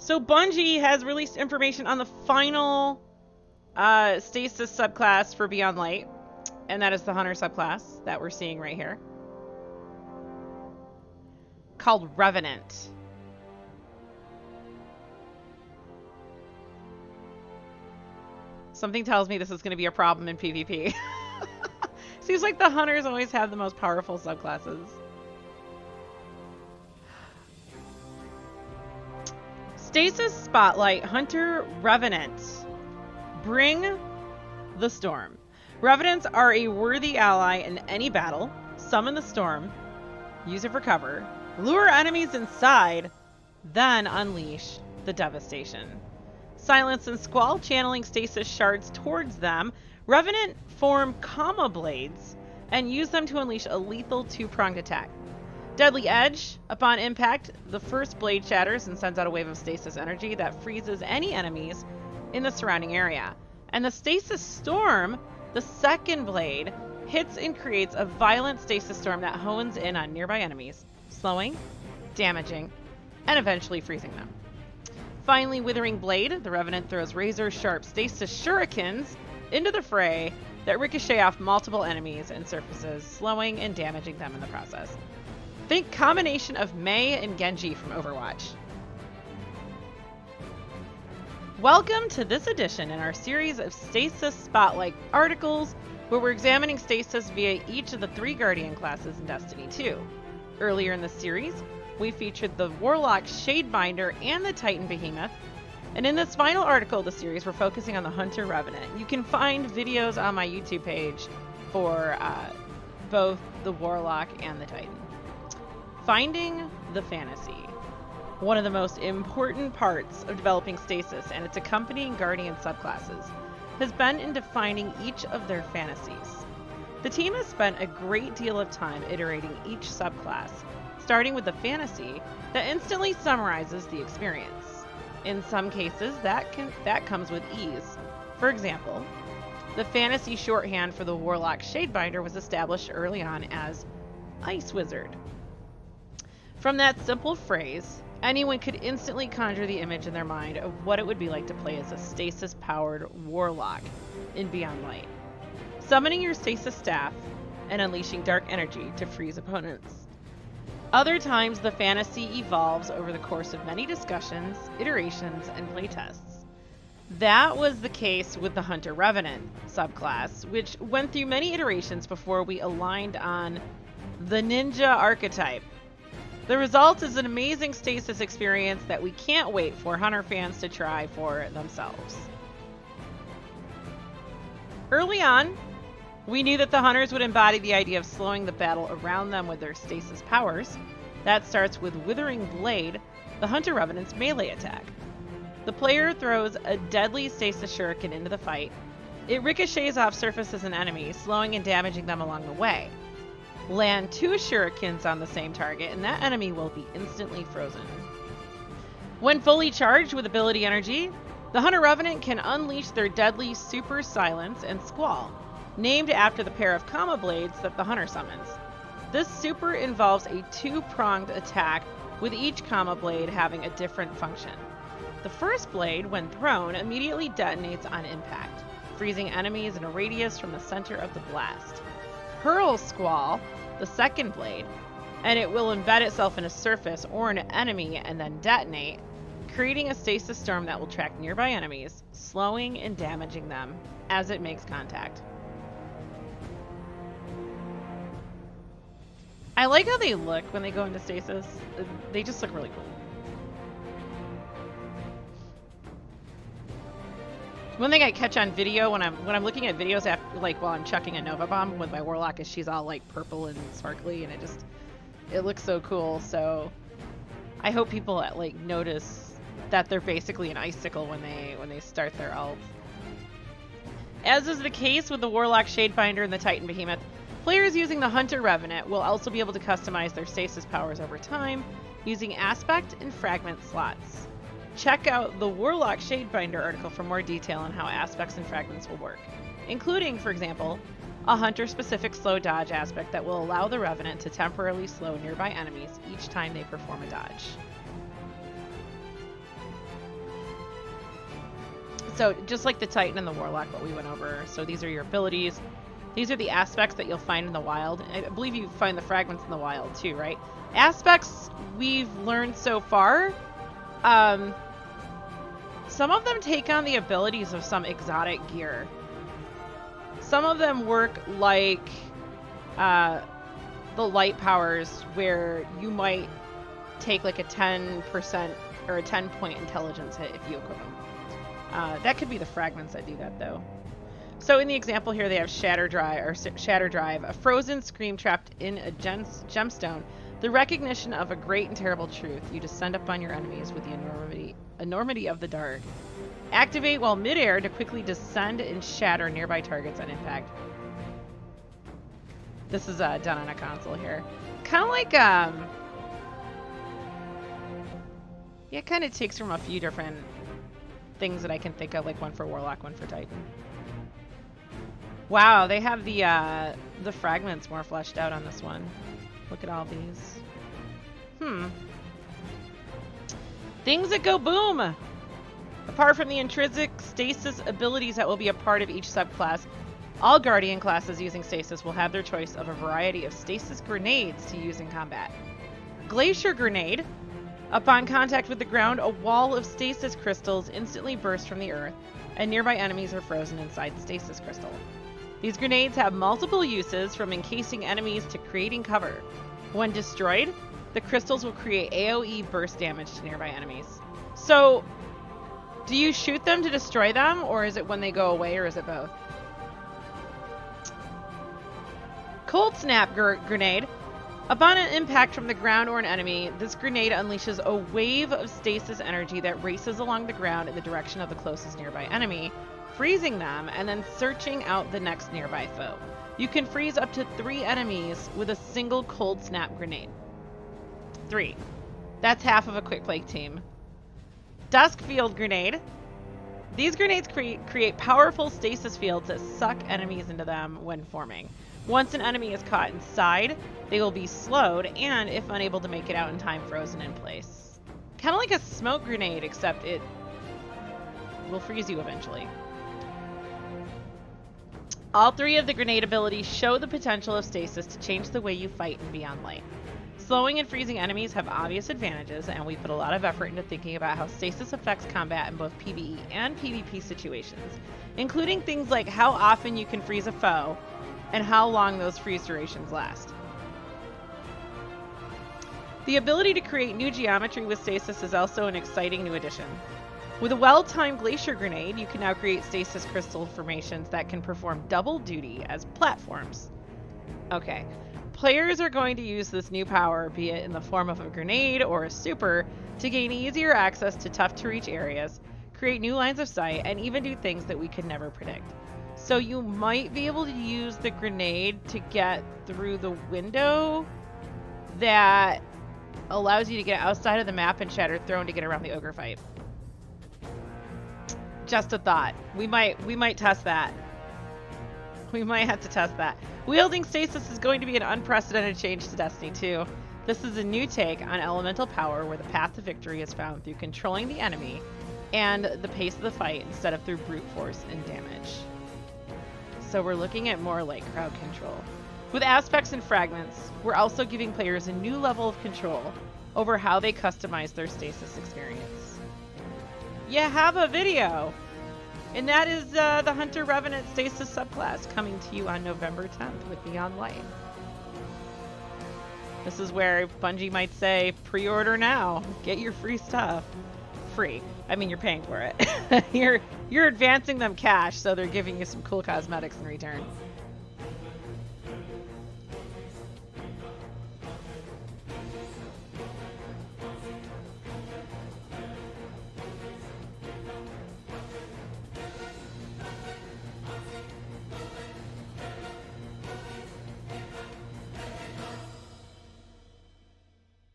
So Bungie has released information on the final Stasis subclass for Beyond Light, and that is the Hunter subclass that we're seeing right here, called Revenant. Something tells me this is going to be a problem in PvP. Seems like the Hunters always have the most powerful subclasses. Stasis Spotlight Hunter Revenant. Bring the storm. Revenants are a worthy ally in any battle. Summon the storm. Use it for cover. Lure enemies inside. Then unleash the devastation. Silence and Squall, channeling stasis shards towards them. Revenant form comma blades and use them to unleash a lethal two-pronged attack. Deadly Edge, upon impact, the first blade shatters and sends out a wave of stasis energy that freezes any enemies in the surrounding area. And the Stasis Storm, the second blade, hits and creates a violent stasis storm that hones in on nearby enemies, slowing, damaging, and eventually freezing them. Finally, Withering Blade, the Revenant throws razor-sharp stasis shurikens into the fray that ricochet off multiple enemies and surfaces, slowing and damaging them in the process. Think combination of Mei and Genji from Overwatch. Welcome to this edition in our series of Stasis Spotlight articles, where we're examining Stasis via each of the 3 Guardian classes in Destiny 2. Earlier in the series, we featured the Warlock Shadebinder and the Titan Behemoth, and in this final article of the series, we're focusing on the Hunter Revenant. You can find videos on my YouTube page for both the Warlock and the Titan. Finding the fantasy. One of the most important parts of developing Stasis and its accompanying Guardian subclasses has been in defining each of their fantasies. The team has spent a great deal of time iterating each subclass, starting with the fantasy that instantly summarizes the experience. In some cases, that comes with ease. For example, the fantasy shorthand for the Warlock Shadebinder was established early on as Ice Wizard. From that simple phrase, anyone could instantly conjure the image in their mind of what it would be like to play as a stasis-powered warlock in Beyond Light, summoning your stasis staff and unleashing dark energy to freeze opponents. Other times, the fantasy evolves over the course of many discussions, iterations, and playtests. That was the case with the Hunter Revenant subclass, which went through many iterations before we aligned on the ninja archetype. The result is an amazing Stasis experience that we can't wait for Hunter fans to try for themselves. Early on, we knew that the Hunters would embody the idea of slowing the battle around them with their Stasis powers. That starts with Withering Blade, the Hunter Revenant's melee attack. The player throws a deadly Stasis shuriken into the fight. It ricochets off surfaces and enemies, slowing and damaging them along the way. Land 2 shurikens on the same target, and that enemy will be instantly frozen. When fully charged with ability energy, the Hunter Revenant can unleash their deadly Super Silence and Squall, named after the pair of comma blades that the Hunter summons. This super involves a 2-pronged attack, with each comma blade having a different function. The first blade, when thrown, immediately detonates on impact, freezing enemies in a radius from the center of the blast. Hurl Squall, the second blade, and it will embed itself in a surface or an enemy and then detonate, creating a stasis storm that will track nearby enemies, slowing and damaging them as it makes contact. I like how they look when they go into stasis. They just look really cool. One thing I catch on video when I'm looking at videos after, like while I'm chucking a Nova Bomb with my Warlock, is she's all like purple and sparkly, and it looks so cool. So I hope people like notice that they're basically an icicle when they start their ult. As is the case with the Warlock Shadebinder and the Titan Behemoth, players using the Hunter Revenant will also be able to customize their stasis powers over time using aspect and fragment slots. Check out the Warlock Shadebinder article for more detail on how aspects and fragments will work, including, for example, a Hunter-specific slow dodge aspect that will allow the Revenant to temporarily slow nearby enemies each time they perform a dodge. So just like the Titan and the Warlock, what we went over. So these are your abilities. These are the aspects that you'll find in the wild. I believe you find the fragments in the wild too, right? Aspects we've learned so far, some of them take on the abilities of some exotic gear. Some of them work like the light powers, where you might take like a 10% or a 10-point intelligence hit if you equip them. That could be the fragments that do that, though. So in the example here, they have Shatter Drive, a frozen scream trapped in a gemstone. The recognition of a great and terrible truth. You descend upon your enemies with the enormity of the dark. Activate while midair to quickly descend and shatter nearby targets on impact. This is done on a console here. Kind of like, yeah, it kind of takes from a few different things that I can think of, like one for Warlock, one for Titan. Wow, they have the fragments more fleshed out on this one. Look at all these. Things that go boom! Apart from the intrinsic stasis abilities that will be a part of each subclass, all Guardian classes using stasis will have their choice of a variety of stasis grenades to use in combat. Glacier Grenade. Upon contact with the ground, a wall of stasis crystals instantly bursts from the earth, and nearby enemies are frozen inside the stasis crystal. These grenades have multiple uses, from encasing enemies to creating cover. When destroyed, the crystals will create AoE burst damage to nearby enemies. So, do you shoot them to destroy them, or is it when they go away, or is it both? Cold Snap Grenade. Upon an impact from the ground or an enemy, this grenade unleashes a wave of stasis energy that races along the ground in the direction of the closest nearby enemy, freezing them and then searching out the next nearby foe. You can freeze up to 3 enemies with a single Cold Snap Grenade. 3. That's half of a quick play team. Dusk Field Grenade. These grenades create powerful stasis fields that suck enemies into them when forming. Once an enemy is caught inside, they will be slowed and, if unable to make it out in time, frozen in place. Kind of like a smoke grenade, except it will freeze you eventually. All 3 of the grenade abilities show the potential of stasis to change the way you fight in Beyond Light. Slowing and freezing enemies have obvious advantages, and we put a lot of effort into thinking about how stasis affects combat in both PvE and PvP situations, including things like how often you can freeze a foe and how long those freeze durations last. The ability to create new geometry with stasis is also an exciting new addition. With a well-timed Glacier Grenade, you can now create stasis crystal formations that can perform double duty as platforms. Okay, players are going to use this new power, be it in the form of a grenade or a super, to gain easier access to tough-to-reach areas, create new lines of sight, and even do things that we could never predict. So you might be able to use the grenade to get through the window that allows you to get outside of the map and Shatter Throne to get around the ogre fight. Just a thought. We might test that. We might have to test that. Wielding stasis is going to be an unprecedented change to Destiny 2. This is a new take on elemental power, where the path to victory is found through controlling the enemy and the pace of the fight instead of through brute force and damage. So we're looking at more like crowd control. With aspects and fragments, we're also giving players a new level of control over how they customize their stasis experience. You have a video! And that is the Hunter Revenant Stasis Subclass, coming to you on November 10th with Beyond Light. This is where Bungie might say, pre-order now, get your free stuff. Free. I mean, you're paying for it. You're advancing them cash, so they're giving you some cool cosmetics in return.